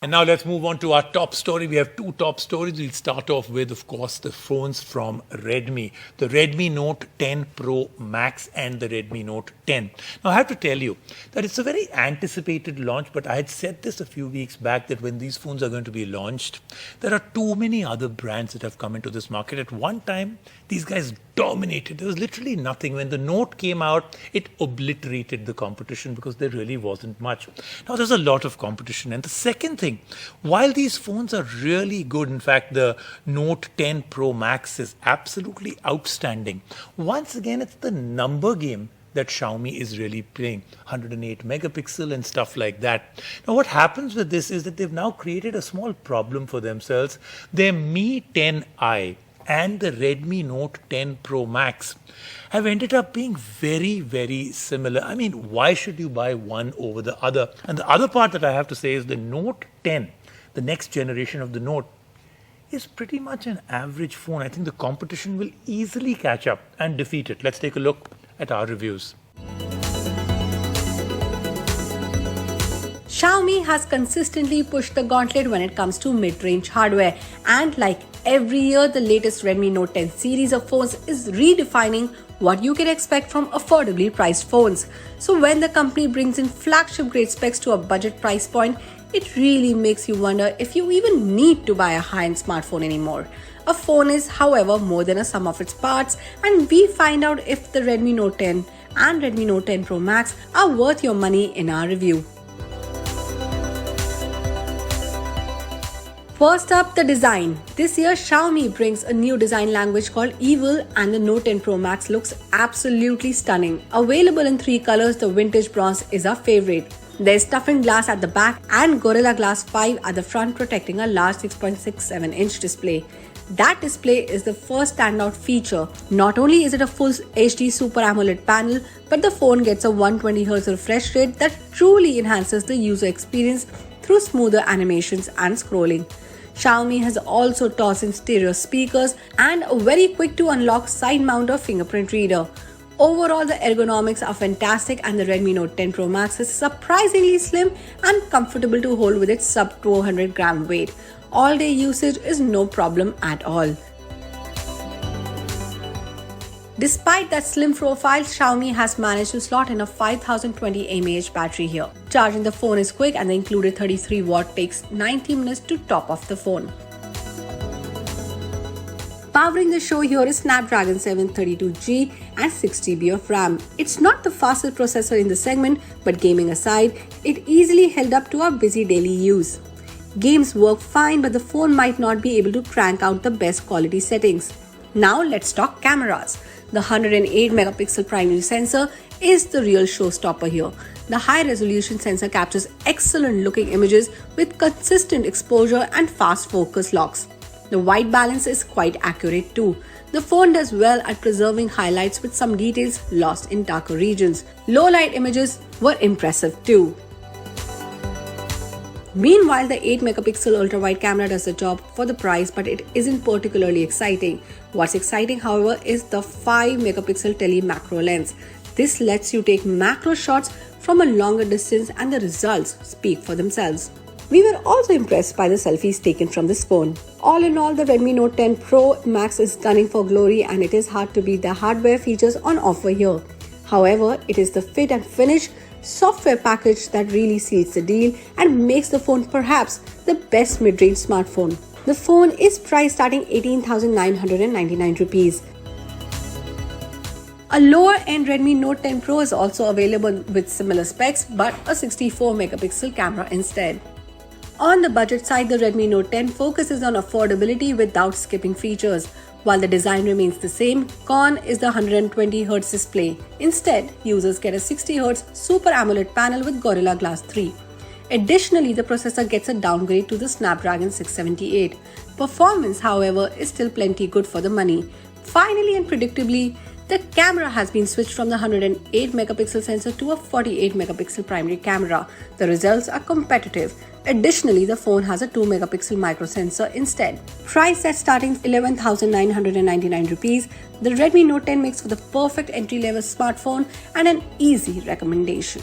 And now let's move on to our top story. We have two top stories. We'll start off with, of course, the phones from Redmi. The Redmi Note 10 Pro Max and the Redmi Note 10. Now, I have to tell you that it's a very anticipated launch, but I had said this a few weeks back that when these phones are going to be launched, there are too many other brands that have come into this market. At one time, these guys dominated. There was literally nothing. When the Note came out, it obliterated the competition because there really wasn't much. Now, there's a lot of competition. And the second thing, while these phones are really good, in fact, the Note 10 Pro Max is absolutely outstanding. Once again, it's the number game that Xiaomi is really playing, 108 megapixel and stuff like that. Now, what happens with this is that they've now created a small problem for themselves. Their Mi 10i and the Redmi Note 10 Pro Max have ended up being very, very similar. I mean, why should you buy one over the other? And the other part that I have to say is the Note 10, the next generation of the Note, is pretty much an average phone. I think the competition will easily catch up and defeat it. Let's take a look at our reviews. Xiaomi has consistently pushed the gauntlet when it comes to mid-range hardware, and like every year, the latest Redmi Note 10 series of phones is redefining what you can expect from affordably priced phones. So when the company brings in flagship grade specs to a budget price point, it really makes you wonder if you even need to buy a high-end smartphone anymore. A phone is, however, more than a sum of its parts, and we find out if the Redmi Note 10 and Redmi Note 10 Pro Max are worth your money in our review. First up, the design. This year, Xiaomi brings a new design language called EVIL, and the Note 10 Pro Max looks absolutely stunning. Available in 3 colors, the vintage bronze is our favorite. There's toughened glass at the back and Gorilla Glass 5 at the front, protecting a large 6.67-inch display. That display is the first standout feature. Not only is it a full HD Super AMOLED panel, but the phone gets a 120Hz refresh rate that truly enhances the user experience through smoother animations and scrolling. Xiaomi has also tossed in stereo speakers and a very quick to unlock side-mounter fingerprint reader. Overall, the ergonomics are fantastic, and the Redmi Note 10 Pro Max is surprisingly slim and comfortable to hold with its sub 200 gram weight. All-day usage is no problem at all. Despite that slim profile, Xiaomi has managed to slot in a 5020 mAh battery here. Charging the phone is quick, and the included 33 watt takes 90 minutes to top off the phone. Powering the show here is Snapdragon 732G and 6GB of RAM. It's not the fastest processor in the segment, but gaming aside, it easily held up to our busy daily use. Games work fine, but the phone might not be able to crank out the best quality settings. Now let's talk cameras. The 108 megapixel primary sensor is the real showstopper here. The high-resolution sensor captures excellent looking images with consistent exposure and fast focus locks. The white balance is quite accurate too. The phone does well at preserving highlights with some details lost in darker regions. Low-light images were impressive too. Meanwhile, the 8 megapixel ultra-wide camera does the job for the price, but it isn't particularly exciting. What's exciting, however, is the 5 megapixel tele macro lens. This lets you take macro shots from a longer distance, and the results speak for themselves. We were also impressed by the selfies taken from this phone. All in all, the Redmi Note 10 Pro Max is gunning for glory, and it is hard to beat the hardware features on offer here. However, it is the fit and finish software package that really seals the deal and makes the phone perhaps the best mid-range smartphone. The phone is priced starting 18,999 rupees. A lower-end Redmi Note 10 Pro is also available with similar specs, but a 64 megapixel camera instead. On the budget side, the Redmi Note 10 focuses on affordability without skipping features. While the design remains the same, gone is the 120Hz display. Instead, users get a 60Hz Super AMOLED panel with Gorilla Glass 3. Additionally, the processor gets a downgrade to the Snapdragon 678. Performance, however, is still plenty good for the money. Finally and predictably, the camera has been switched from the 108 megapixel sensor to a 48 megapixel primary camera. The results are competitive. Additionally, the phone has a 2 megapixel micro sensor instead. Priced at starting 11,999 rupees, the Redmi Note 10 makes for the perfect entry-level smartphone and an easy recommendation.